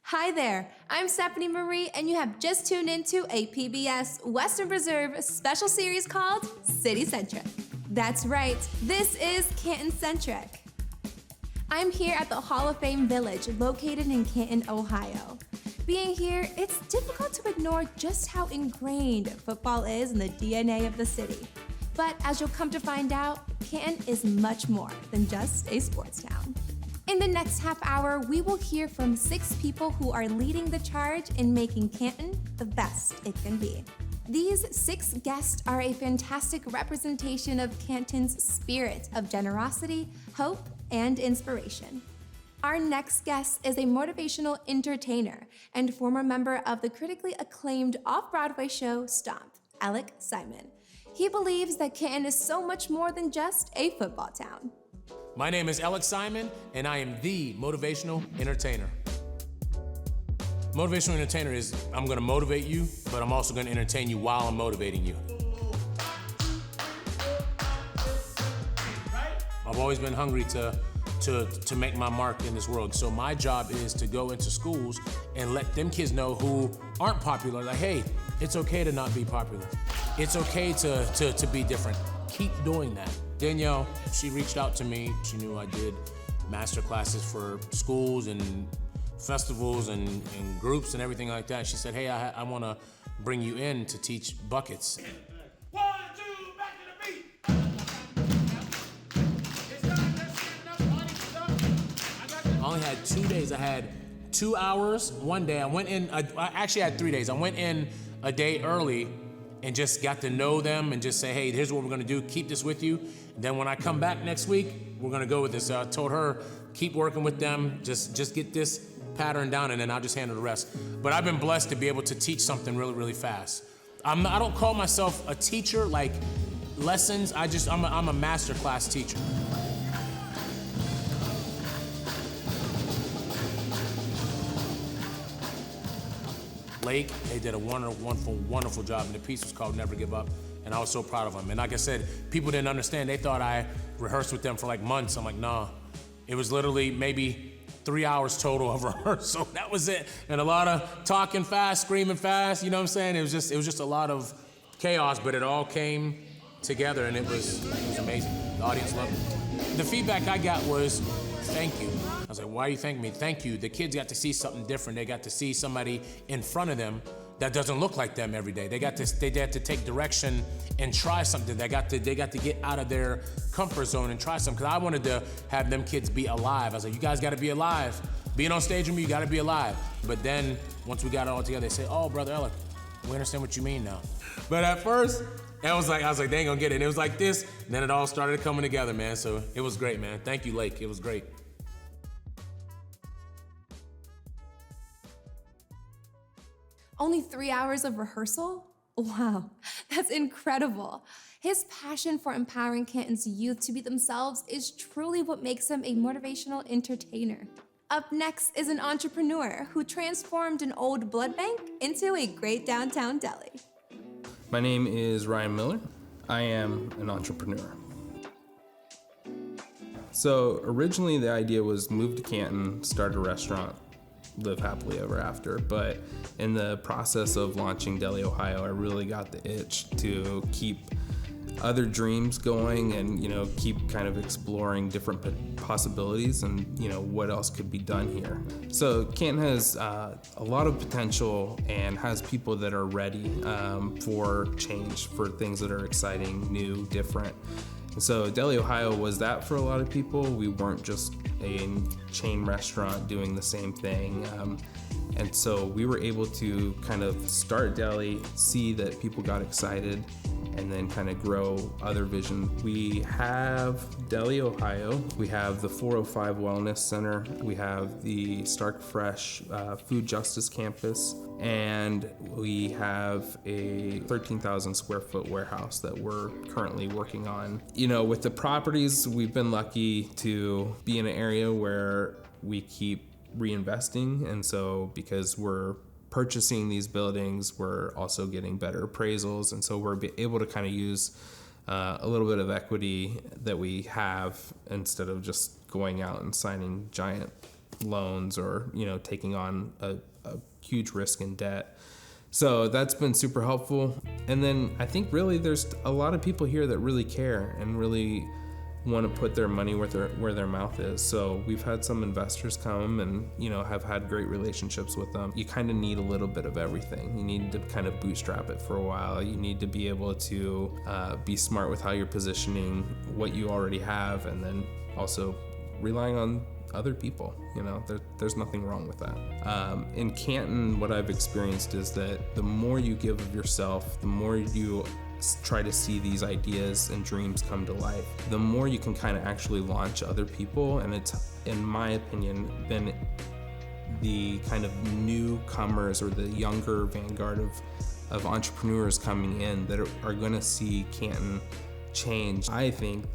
Hi there, I'm Stephanie Marie, and you have just tuned into a PBS Western Reserve special series called City Centric. That's right, this is Canton Centric. I'm here at the Hall of Fame Village located in Canton, Ohio. Being here, it's difficult to ignore just how ingrained football is in the DNA of the city. But as you'll come to find out, Canton is much more than just a sports town. In the next half hour, we will hear from 6 people who are leading the charge in making Canton the best it can be. These 6 guests are a fantastic representation of Canton's spirit of generosity, hope, and inspiration. Our next guest is a motivational entertainer and former member of the critically acclaimed off-Broadway show Stomp, Alec Simon. He believes that Canton is so much more than just a football town. My name is Alec Simon, and I am the motivational entertainer. Motivational entertainer is I'm gonna motivate you, but I'm also gonna entertain you while I'm motivating you. I've always been hungry to make my mark in this world. So my job is to go into schools and let them kids know who aren't popular, like, hey, it's okay to not be popular. It's okay to be different. Keep doing that. Danielle, she reached out to me. She knew I did master classes for schools and festivals and groups and everything like that. She said, hey, I wanna bring you in to teach buckets. 1, 2, back to the beat. I only had 2 days. I had 2 hours one day. I went in, I actually had 3 days. I went in a day early and just got to know them and just say, hey, here's what we're gonna do, keep this with you. Then when I come back next week, we're gonna go with this. So I told her, keep working with them, just get this pattern down and then I'll just handle the rest. But I've been blessed to be able to teach something really, really fast. I don't call myself a teacher, like lessons, I'm a master class teacher. Lake, they did a wonderful job, and the piece was called Never Give Up, and I was so proud of them. And like I said, people didn't understand. They thought I rehearsed with them for like months. I'm like, nah. It was literally maybe 3 hours total of rehearsal. That was it. And a lot of talking fast, screaming fast, you know what I'm saying? It was just a lot of chaos, but it all came together, and it was amazing. The audience loved it. The feedback I got was, thank you. I was like, why do you thank me? Thank you. The kids got to see something different. They got to see somebody in front of them that doesn't look like them every day. They had to take direction and try something. They got to get out of their comfort zone and try something. Because I wanted to have them kids be alive. I was like, you guys got to be alive. Being on stage with me, you got to be alive. But then once we got it all together, they say, oh, Brother Alec, we understand what you mean now. But at first, I was like, they ain't gonna get it. And it was like this, and then it all started coming together, man. So it was great, man. Thank you, Lake. It was great. Only 3 hours of rehearsal? Wow, that's incredible. His passion for empowering Canton's youth to be themselves is truly what makes him a motivational entertainer. Up next is an entrepreneur who transformed an old blood bank into a great downtown deli. My name is Ryan Miller. I am an entrepreneur. So originally the idea was move to Canton, start a restaurant, live happily ever after. But in the process of launching Deli, Ohio, I really got the itch to keep other dreams going and, keep kind of exploring different possibilities and, what else could be done here. So Canton has a lot of potential and has people that are ready for change, for things that are exciting, new, different. And so Deli, Ohio was that for a lot of people. We weren't just a chain restaurant doing the same thing. And so we were able to kind of start Deli, see that people got excited, and then kind of grow other visions. We have Deli, Ohio. We have the 405 Wellness Center. We have the Stark Fresh Food Justice Campus. And we have a 13,000 square foot warehouse that we're currently working on. With the properties, we've been lucky to be in an area where we keep reinvesting. And so because we're purchasing these buildings, we're also getting better appraisals. And so we're able to kind of use a little bit of equity that we have instead of just going out and signing giant loans or, taking on a huge risk in debt. So that's been super helpful. And then I think really there's a lot of people here that really care and really want to put their money where their mouth is. So we've had some investors come and, have had great relationships with them. You kind of need a little bit of everything. You need to kind of bootstrap it for a while. You need to be able to be smart with how you're positioning what you already have, and then also relying on other people. There's nothing wrong with that. In Canton, what I've experienced is that the more you give of yourself, the more you try to see these ideas and dreams come to life, the more you can kind of actually launch other people. And it's, in my opinion, been the kind of newcomers or the younger vanguard of entrepreneurs coming in that are going to see Canton change. I think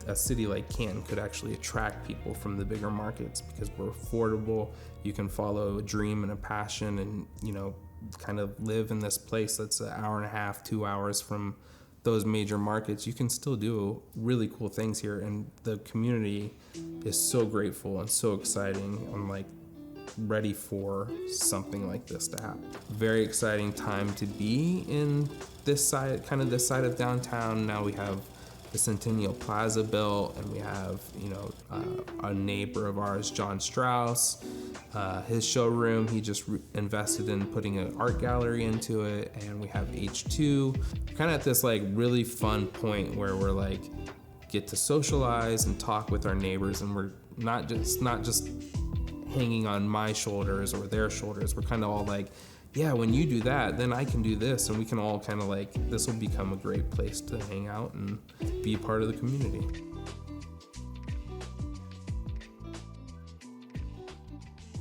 a city like Canton could actually attract people from the bigger markets because we're affordable. You can follow a dream and a passion and, kind of live in this place that's an hour and a half, 2 hours from those major markets. You can still do really cool things here, and the community is so grateful and so exciting. I'm ready for something like this to happen. Very exciting time to be in this side of downtown. Now we have the Centennial Plaza built, and we have, a neighbor of ours, John Strauss, his showroom. He just invested in putting an art gallery into it, and we have H2. Kind of at this really fun point where we're get to socialize and talk with our neighbors, and we're not just hanging on my shoulders or their shoulders. We're kind of all yeah, when you do that, then I can do this, and we can all kind of this will become a great place to hang out and be a part of the community.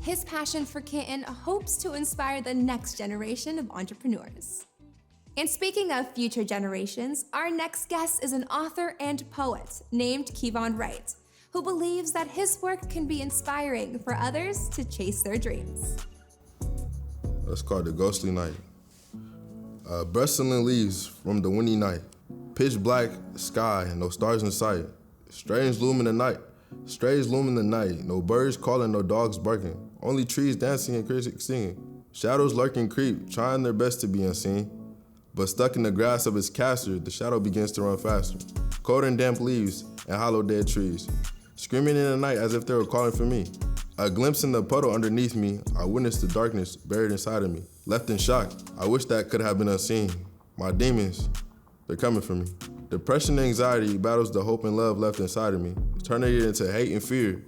His passion for Canton hopes to inspire the next generation of entrepreneurs. And speaking of future generations, our next guest is an author and poet named Kevon Wright, who believes that his work can be inspiring for others to chase their dreams. It's called The Ghostly Night. Bristling leaves from the windy night. Pitch black sky, no stars in sight. Strange loom in the night. Strange loom in the night. No birds calling, no dogs barking. Only trees dancing and critics singing. Shadows lurking creep, trying their best to be unseen. But stuck in the grass of its castor, the shadow begins to run faster. Cold and damp leaves and hollow dead trees. Screaming in the night as if they were calling for me. A glimpse in the puddle underneath me, I witnessed the darkness buried inside of me. Left in shock, I wish that could have been unseen. My demons, they're coming for me. Depression and anxiety battles the hope and love left inside of me, turning it into hate and fear.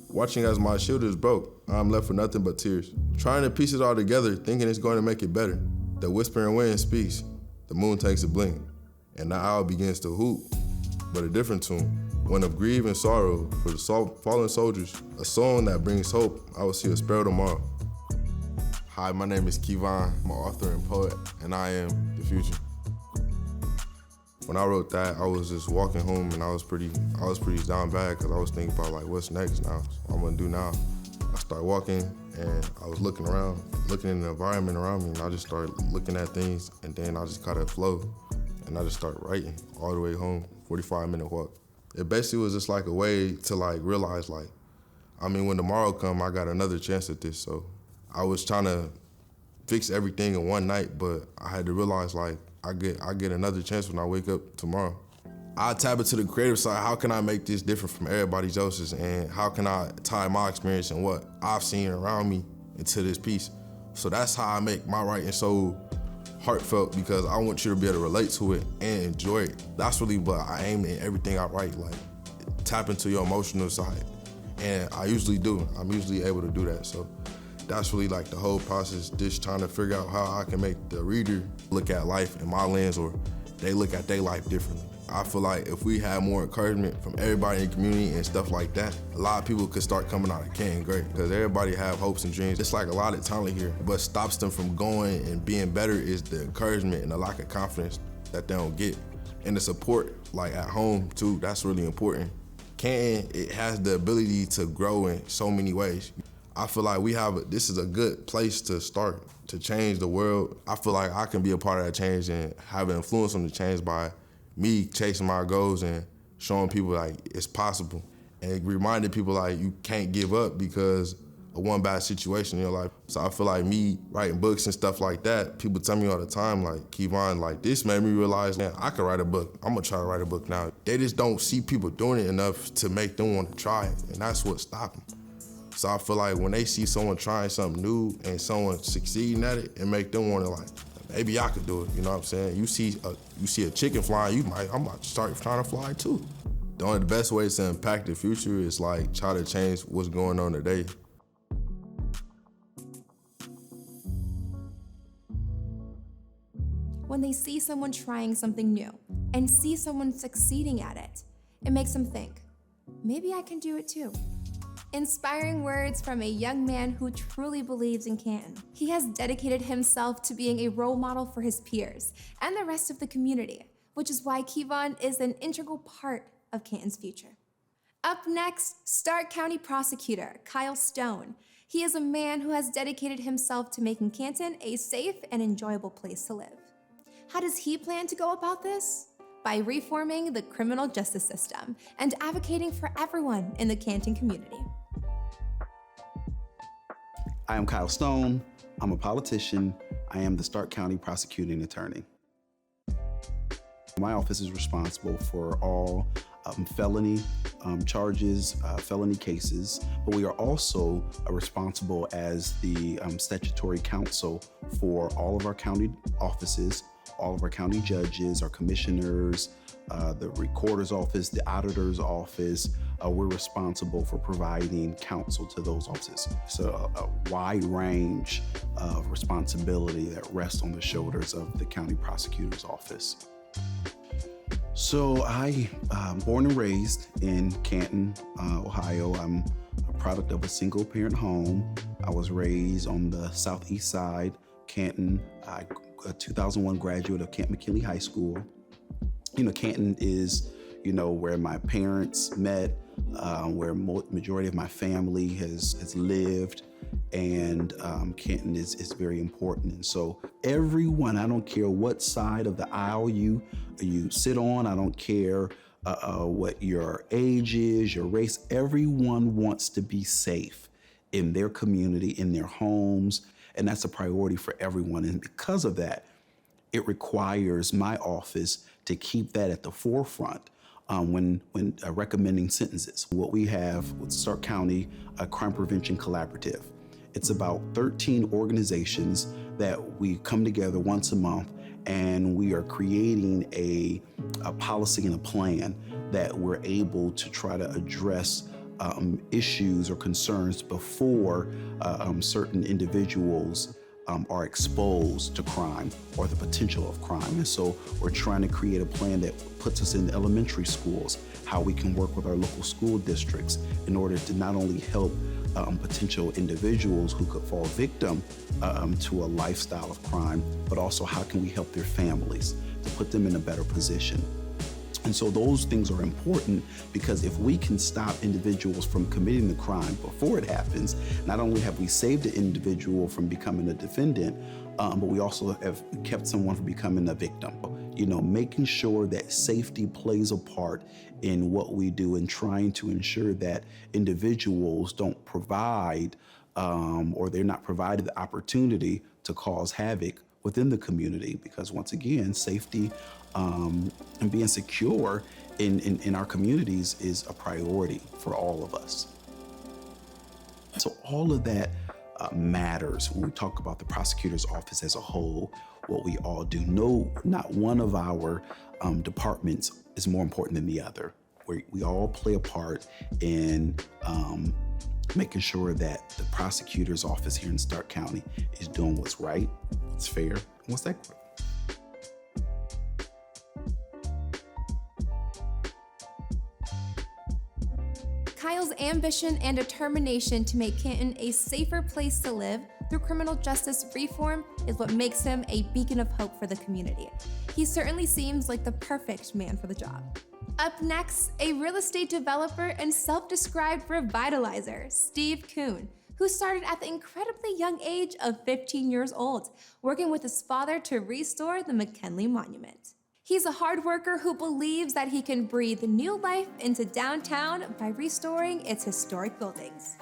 Watching as my shield is broke, I'm left with nothing but tears. Trying to piece it all together, thinking it's going to make it better. The whispering wind speaks, the moon takes a blink, and the owl begins to hoot, but a different tune. One of grief and sorrow for the fallen soldiers, a song that brings hope. I will see a sparrow tomorrow. Hi, my name is Kevon. I'm an author and poet, and I am the future. When I wrote that, I was just walking home, and I was pretty down bad because I was thinking about what's next now, what I'm gonna do now. I started walking, and I was looking around, looking in the environment around me, and I just started looking at things, and then I just caught a flow, and I just started writing all the way home, 45-minute walk. It basically was just a way to realize when tomorrow come, I got another chance at this. So I was trying to fix everything in one night, but I had to realize I get another chance when I wake up tomorrow. I tap into the creative side. How can I make this different from everybody else's, and how can I tie my experience and what I've seen around me into this piece? So that's how I make my writing so heartfelt, because I want you to be able to relate to it and enjoy it. That's really what I aim in everything I write, tap into your emotional side. And I usually do. I'm usually able to do that. So that's really the whole process, just trying to figure out how I can make the reader look at life in my lens, or they look at their life differently. I feel like if we had more encouragement from everybody in the community and stuff like that, a lot of people could start coming out of Canton great, because everybody have hopes and dreams. It's a lot of talent here. What stops them from going and being better is the encouragement and the lack of confidence that they don't get. And the support, at home too, that's really important. Canton, it has the ability to grow in so many ways. I feel like this is a good place to start, to change the world. I feel like I can be a part of that change and have an influence on the change by me chasing my goals and showing people it's possible, and reminding people you can't give up, because a one bad situation in your life. So I feel like me writing books and stuff like that, people tell me all the time, like, Kevon, like, this made me realize, man, I could write a book. I'm gonna try to write a book now. They just don't see people doing it enough to make them want to try it, and that's what stopped them. So I feel like when they see someone trying something new and someone succeeding at it, it make them want to, like, maybe I could do it, you know what I'm saying? You see a chicken flying, I'm about to start trying to fly too. The best way to impact the future is like try to change what's going on today. When they see someone trying something new and see someone succeeding at it, it makes them think, maybe I can do it too. Inspiring words from a young man who truly believes in Canton. He has dedicated himself to being a role model for his peers and the rest of the community, which is why Kevon is an integral part of Canton's future. Up next, Stark County Prosecutor Kyle Stone. He is a man who has dedicated himself to making Canton a safe and enjoyable place to live. How does he plan to go about this? By reforming the criminal justice system and advocating for everyone in the Canton community. I am Kyle Stone. I'm a politician. I am the Stark County Prosecuting Attorney. My office is responsible for all felony charges, felony cases, but we are also responsible as the statutory counsel for all of our county offices, all of our county judges, our commissioners, the recorder's office, the auditor's office. We're responsible for providing counsel to those offices. So a wide range of responsibility that rests on the shoulders of the county prosecutor's office. So I born and raised in Canton, Ohio. I'm a product of a single parent home. I was raised on the southeast side, Canton. I a 2001 graduate of Canton McKinley High School. You know, Canton is, you know, where my parents met, where majority of my family has lived, and Canton is very important. And so everyone, I don't care what side of the aisle you sit on, I don't care what your age is, your race, everyone wants to be safe in their community, in their homes, and that's a priority for everyone. And because of that, it requires my office to keep that at the forefront when recommending sentences. What we have with Stark County Crime Prevention Collaborative, it's about 13 organizations that we come together once a month, and we are creating a policy and a plan that we're able to try to address issues or concerns before certain individuals are exposed to crime or the potential of crime. And so we're trying to create a plan that puts us in elementary schools, how we can work with our local school districts in order to not only help potential individuals who could fall victim to a lifestyle of crime, but also how can we help their families to put them in a better position. And so those things are important, because if we can stop individuals from committing the crime before it happens, not only have we saved the individual from becoming a defendant, but we also have kept someone from becoming a victim. You know, making sure that safety plays a part in what we do and trying to ensure that individuals don't provide or they're not provided the opportunity to cause havoc within the community, because once again, safety and being secure in our communities is a priority for all of us. So all of that matters when we talk about the prosecutor's office as a whole, what we all do. No, not one of our departments is more important than the other. We all play a part in making sure that the prosecutor's office here in Stark County is doing what's right, what's fair, and what's equitable. Kyle's ambition and determination to make Canton a safer place to live through criminal justice reform is what makes him a beacon of hope for the community. He certainly seems like the perfect man for the job. Up next, a real estate developer and self-described revitalizer, Steve Kuhn, who started at the incredibly young age of 15 years old, working with his father to restore the McKinley Monument. He's a hard worker who believes that he can breathe new life into downtown by restoring its historic buildings.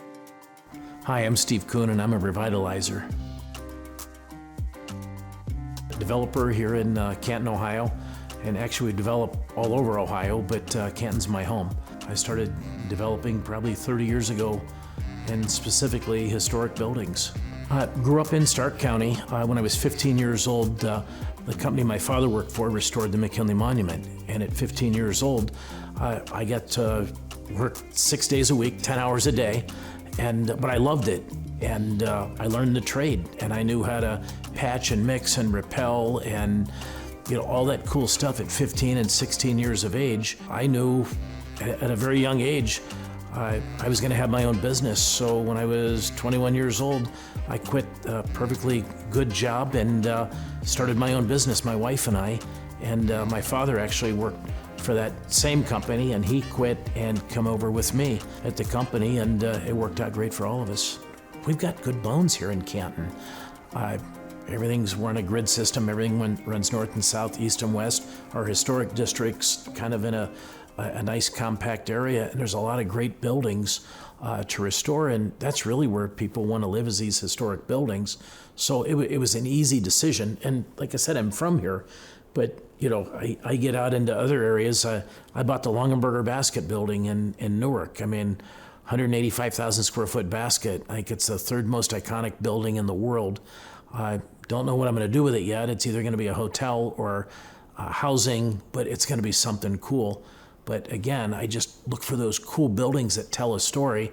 Hi, I'm Steve Kuhn, and I'm a revitalizer. Developer here in Canton, Ohio, and actually we develop all over Ohio, but Canton's my home. I started developing probably 30 years ago, and specifically historic buildings. I grew up in Stark County. When I was 15 years old, the company my father worked for restored the McKinley Monument, and at 15 years old, I got to work 6 days a week, 10 hours a day, but I loved it. And I learned the trade, and I knew how to patch and mix and rappel and all that cool stuff at 15 and 16 years of age. I knew at a very young age I was going to have my own business. So when I was 21 years old, I quit a perfectly good job and started my own business, my wife and I. And my father actually worked for that same company, and he quit and come over with me at the company, and it worked out great for all of us. We've got good bones here in Canton. We're on a grid system. Everything runs north and south, east and west. Our historic district's kind of in a nice compact area, and there's a lot of great buildings to restore, and that's really where people want to live, is these historic buildings. So it was an easy decision, and like I said, I'm from here, but I get out into other areas. I bought the Longenberger Basket building in Newark. 185,000 square foot basket. I think it's the third most iconic building in the world. I don't know what I'm going to do with it yet. It's either going to be a hotel or housing, but it's going to be something cool. But again, I just look for those cool buildings that tell a story.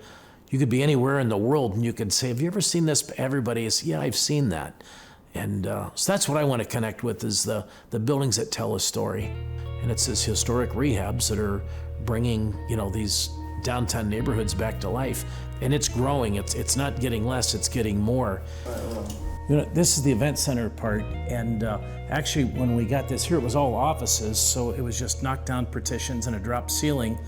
You could be anywhere in the world and you could say, have you ever seen this? Everybody is, yeah, I've seen that. And so that's what I want to connect with, is the buildings that tell a story. And it's these historic rehabs that are bringing, these downtown neighborhoods back to life, and it's growing. It's not getting less, it's getting more. This is the event center part, and actually when we got this here, it was all offices, so it was just knocked down partitions and a drop ceiling.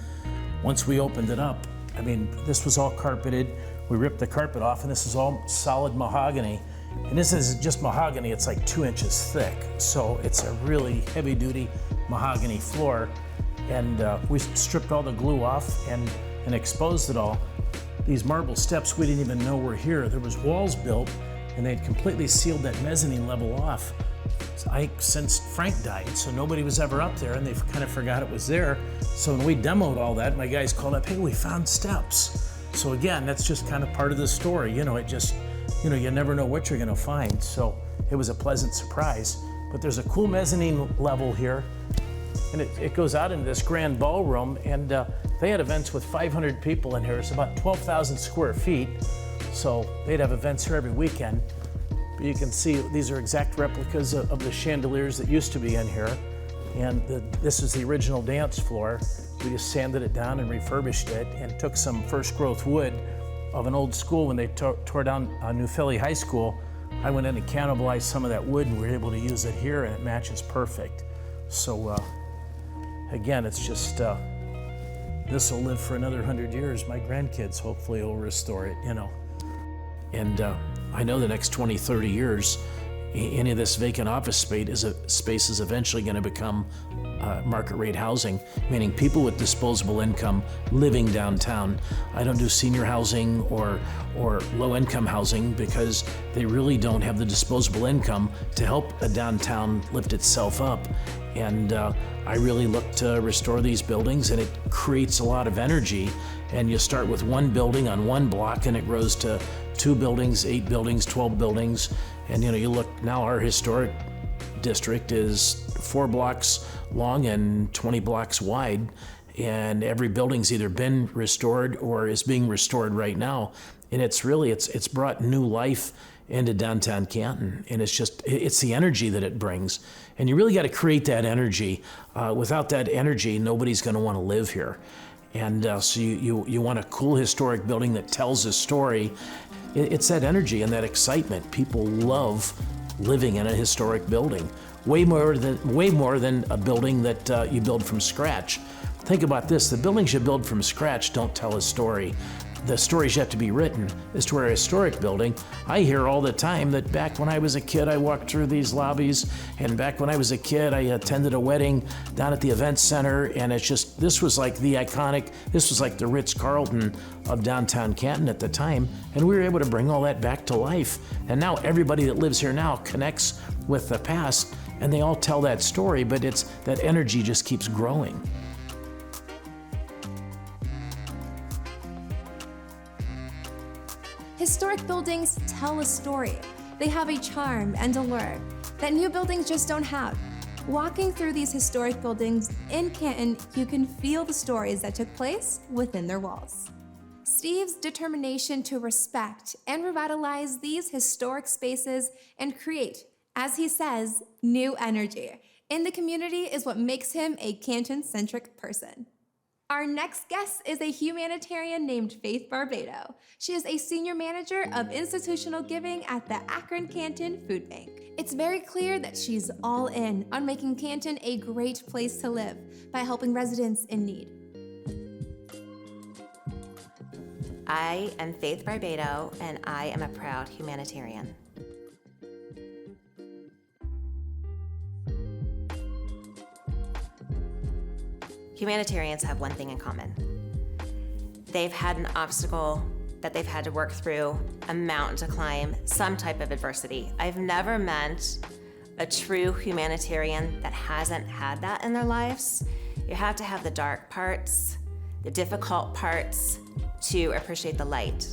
Once we opened it up, this was all carpeted. We ripped the carpet off, and this is all solid mahogany. And this is just mahogany, it's like 2 inches thick, so it's a really heavy-duty mahogany floor. And we stripped all the glue off and exposed it all. These marble steps, we didn't even know were here. There was walls built, and they'd completely sealed that mezzanine level off since Frank died, so nobody was ever up there, and they kind of forgot it was there. So when we demoed all that, my guys called up, hey, we found steps. So again, that's just kind of part of the story. It just, you never know what you're gonna find. So it was a pleasant surprise. But there's a cool mezzanine level here, and it goes out into this grand ballroom, and they had events with 500 people in here. It's about 12,000 square feet, so they'd have events here every weekend. But you can see these are exact replicas of the chandeliers that used to be in here, and this is the original dance floor. We just sanded it down and refurbished it, and took some first growth wood of an old school when they tore down New Philly High School. I went in and cannibalized some of that wood, and we were able to use it here, and it matches perfect. So again, it's just, this will live for another 100 years. My grandkids hopefully will restore it, And I know the next 20, 30 years, any of this vacant office space is eventually going to become market rate housing, meaning people with disposable income living downtown. I don't do senior housing or low income housing because they really don't have the disposable income to help a downtown lift itself up. And I really look to restore these buildings, and it creates a lot of energy. And you start with one building on one block, and it grows to 2 buildings, 8 buildings, 12 buildings. And you look now, our historic district is 4 blocks long and 20 blocks wide, and every building's either been restored or is being restored right now. And it's brought new life into downtown Canton, and it's the energy that it brings. And you really got to create that energy. Without that energy, nobody's going to want to live here. And so you want a cool historic building that tells a story. It's that energy and that excitement. People love living in a historic building, way more than a building that you build from scratch. Think about this: the buildings you build from scratch don't tell a story. the story's yet to be written. As to our historic building, I hear all the time that back when I was a kid, I walked through these lobbies, and back when I was a kid, I attended a wedding down at the event center, and it's just, this was like the iconic, this was like the Ritz-Carlton of downtown Canton at the time, and we were able to bring all that back to life. And now everybody that lives here now connects with the past, and they all tell that story, but it's, that energy just keeps growing. Historic buildings tell a story. They have a charm and allure that new buildings just don't have. Walking through these historic buildings in Canton, you can feel the stories that took place within their walls. Steve's determination to respect and revitalize these historic spaces and create, as he says, new energy in the community is what makes him a Canton-centric person. Our next guest is a humanitarian named Faith Barbado. She is a senior manager of institutional giving at the Akron Canton Food Bank. It's very clear that she's all in on making Canton a great place to live by helping residents in need. I am Faith Barbado, and I am a proud humanitarian. Humanitarians have one thing in common. They've had an obstacle that they've had to work through, a mountain to climb, some type of adversity. I've never met a true humanitarian that hasn't had that in their lives. You have to have the dark parts, the difficult parts to appreciate the light.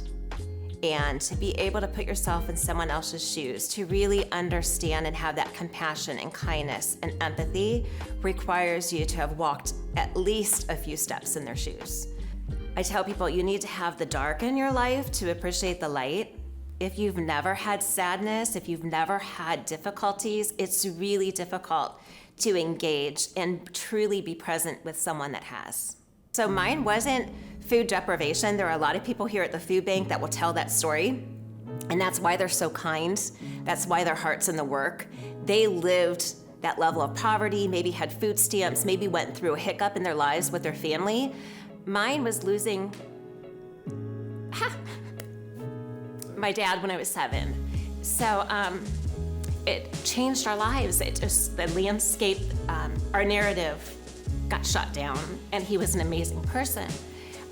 And to be able to put yourself in someone else's shoes, to really understand and have that compassion and kindness and empathy requires you to have walked at least a few steps in their shoes. I tell people you need to have the dark in your life to appreciate the light. If you've never had sadness, if you've never had difficulties, it's really difficult to engage and truly be present with someone that has. So mine wasn't food deprivation. There are a lot of people here at the food bank that will tell that story, and that's why they're so kind. That's why their heart's in the work. They lived that level of poverty, maybe had food stamps, maybe went through a hiccup in their lives with their family. Mine was losing my dad when I was 7. So it changed our lives. It just, the landscape, our narrative got shut down, and he was an amazing person.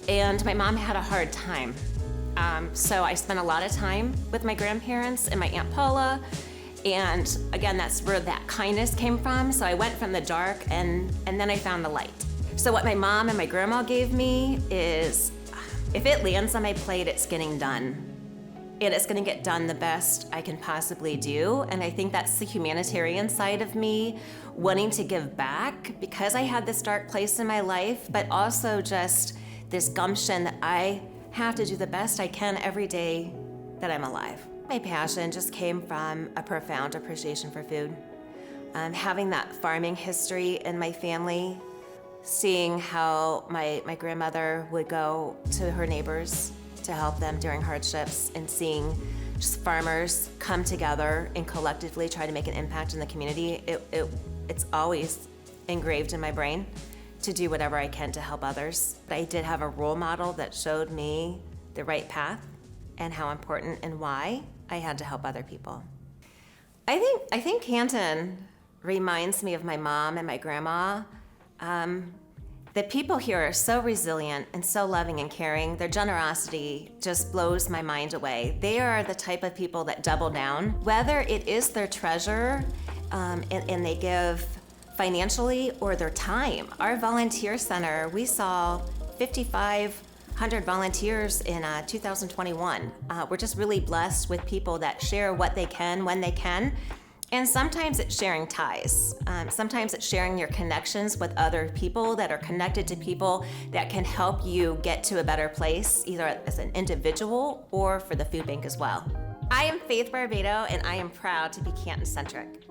And my mom had a hard time. So I spent a lot of time with my grandparents and my Aunt Paula. And again, that's where that kindness came from. So I went from the dark and then I found the light. So what my mom and my grandma gave me is, if it lands on my plate, it's getting done. And it's gonna get done the best I can possibly do. And I think that's the humanitarian side of me, wanting to give back because I had this dark place in my life, but also just this gumption that I have to do the best I can every day that I'm alive. My passion just came from a profound appreciation for food. Having that farming history in my family, seeing how my grandmother would go to her neighbors to help them during hardships, and seeing just farmers come together and collectively try to make an impact in the community, it's always engraved in my brain to do whatever I can to help others. But I did have a role model that showed me the right path and how important and why I had to help other people. I think Canton reminds me of my mom and my grandma. The people here are so resilient and so loving and caring. Their generosity just blows my mind away. They are the type of people that double down, whether it is their treasure and they give financially or their time. Our volunteer center, we saw 5,500 volunteers in 2021. We're just really blessed with people that share what they can, when they can. And sometimes it's sharing ties. Sometimes it's sharing your connections with other people that are connected to people that can help you get to a better place, either as an individual or for the food bank as well. I am Faith Barbado, and I am proud to be Canton-centric.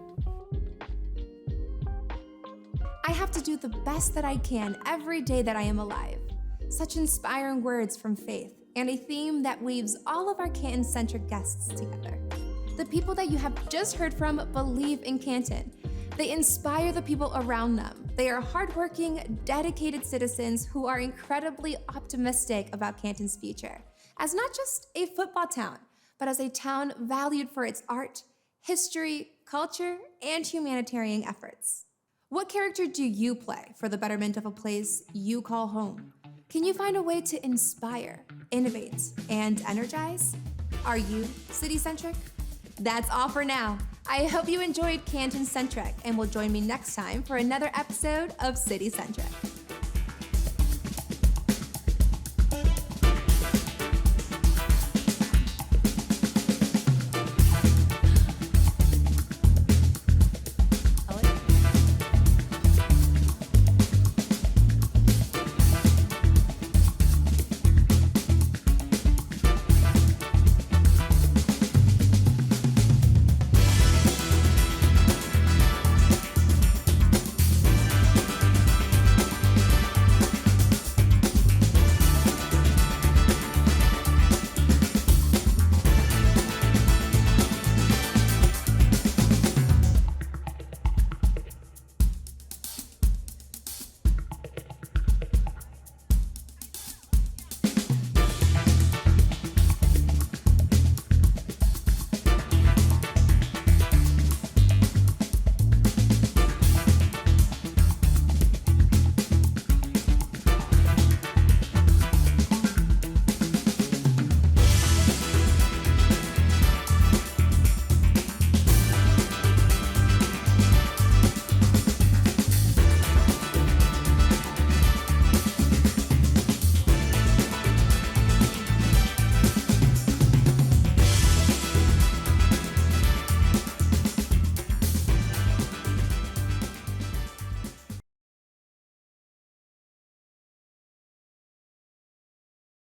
I have to do the best that I can every day that I am alive. Such inspiring words from Faith, and a theme that weaves all of our Canton-centric guests together. The people that you have just heard from believe in Canton. They inspire the people around them. They are hardworking, dedicated citizens who are incredibly optimistic about Canton's future. as not just a football town, but as a town valued for its art, history, culture, and humanitarian efforts. What character do you play for the betterment of a place you call home? Can you find a way to inspire, innovate, and energize? Are you city-centric? That's all for now. I hope you enjoyed Canton Centric and will join me next time for another episode of City Centric.